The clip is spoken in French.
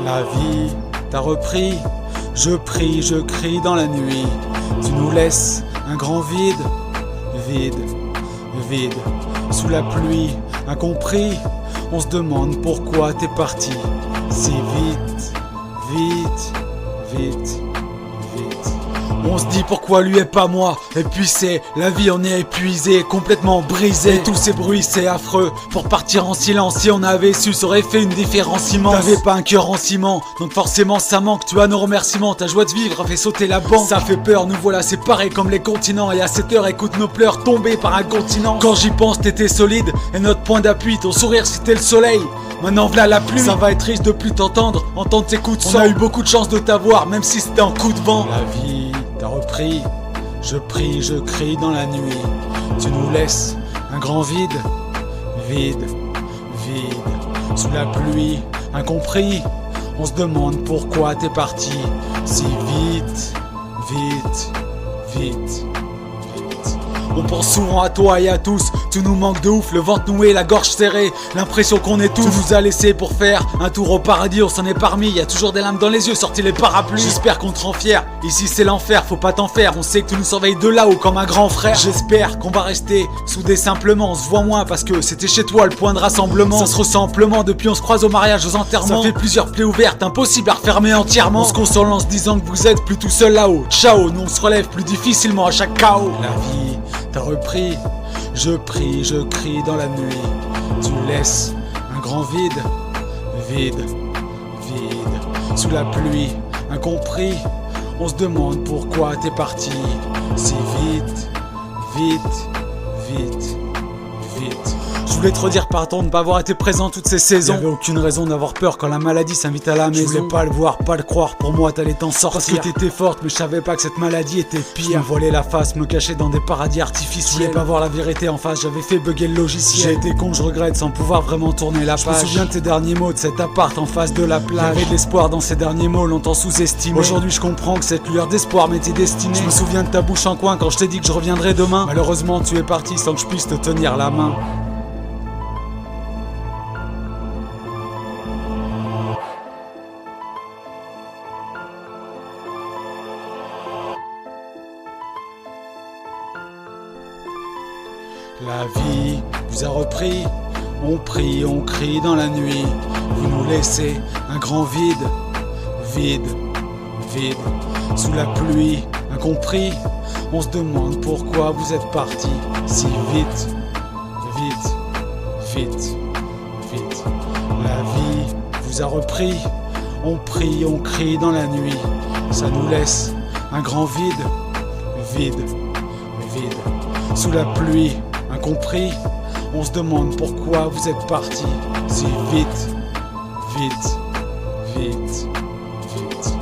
La vie t'a repris, je prie, je crie dans la nuit. Tu nous laisses un grand vide, vide, vide. Sous la pluie, incompris, on se demande pourquoi t'es parti. Si vite, vite, vite, vite. On se dit pourquoi lui et pas moi. Et puis c'est la vie, on est épuisé, complètement brisé. Et tous ces bruits c'est affreux. Pour partir en silence, si on avait su, ça aurait fait une différence immense. T'avais pas un cœur en ciment, donc forcément ça manque. Tu as nos remerciements, ta joie de vivre a fait sauter la banque. Ça fait peur, nous voilà séparés comme les continents. Et à cette heure écoute nos pleurs tombés par un continent. Quand j'y pense t'étais solide, et notre point d'appui, ton sourire c'était le soleil. Maintenant v'là la pluie. Ça va être triste de plus t'entendre, entendre tes coups de sang. On a eu beaucoup de chance de t'avoir, même si c'était en coup de vent. La vie t'a repris, je prie, je crie dans la nuit. Tu nous laisses un grand vide, vide, vide. Sous la pluie, incompris, on se demande pourquoi t'es parti. Si vite, vite, vite, vite. On pense souvent à toi et à tous, tout nous manque de ouf, le ventre noué, la gorge serrée, l'impression qu'on est tous. Tu nous as laissé pour faire un tour au paradis, on s'en est parmi, y a toujours des larmes dans les yeux, sortis les parapluies. J'espère qu'on te rend fier, ici c'est l'enfer, faut pas t'en faire, on sait que tu nous surveilles de là-haut comme un grand frère. J'espère qu'on va rester soudés simplement, on se voit moins parce que c'était chez toi le point de rassemblement. Ça se ressent amplement, depuis on se croise au mariage, aux enterrements. Ça fait plusieurs plaies ouvertes, impossible à refermer entièrement. On se console en se disant que vous êtes plus tout seul là-haut. Ciao, nous on se relève plus difficilement à chaque chaos. La vie t'as repris, je prie, je crie dans la nuit. Tu laisses un grand vide, vide, vide. Sous la pluie, incompris, on se demande pourquoi t'es parti. Si vite, vite, vite, vite. Je voulais te redire pardon de ne pas avoir été présent toutes ces saisons. Y'avait aucune raison d'avoir peur quand la maladie s'invite à la maison. Je voulais pas le voir, pas le croire, pour moi t'allais t'en sortir. Parce que t'étais forte, mais je savais pas que cette maladie était pire. Je me voilais la face, me cachais dans des paradis artificiels. Je voulais pas voir la vérité en face, j'avais fait bugger le logiciel. J'ai été con, je regrette, sans pouvoir vraiment tourner la page. Je me souviens de tes derniers mots, de cet appart en face de la plage. J'avais de l'espoir dans ces derniers mots, longtemps sous-estimé. Aujourd'hui je comprends que cette lueur d'espoir m'était destinée. Je me souviens de ta bouche en coin quand je t'ai dit que je reviendrais demain. Malheureusement tu es parti sans que je puisse te tenir la main. La vie vous a repris, on prie, on crie dans la nuit. Vous nous laissez un grand vide, vide, vide. Sous la pluie, incompris, on se demande pourquoi vous êtes partis si vite, vite, vite, vite. La vie vous a repris, on prie, on crie dans la nuit. Ça nous laisse un grand vide, vide, vide. Sous la pluie, incompris, on se demande pourquoi vous êtes partis si vite, vite, vite, vite.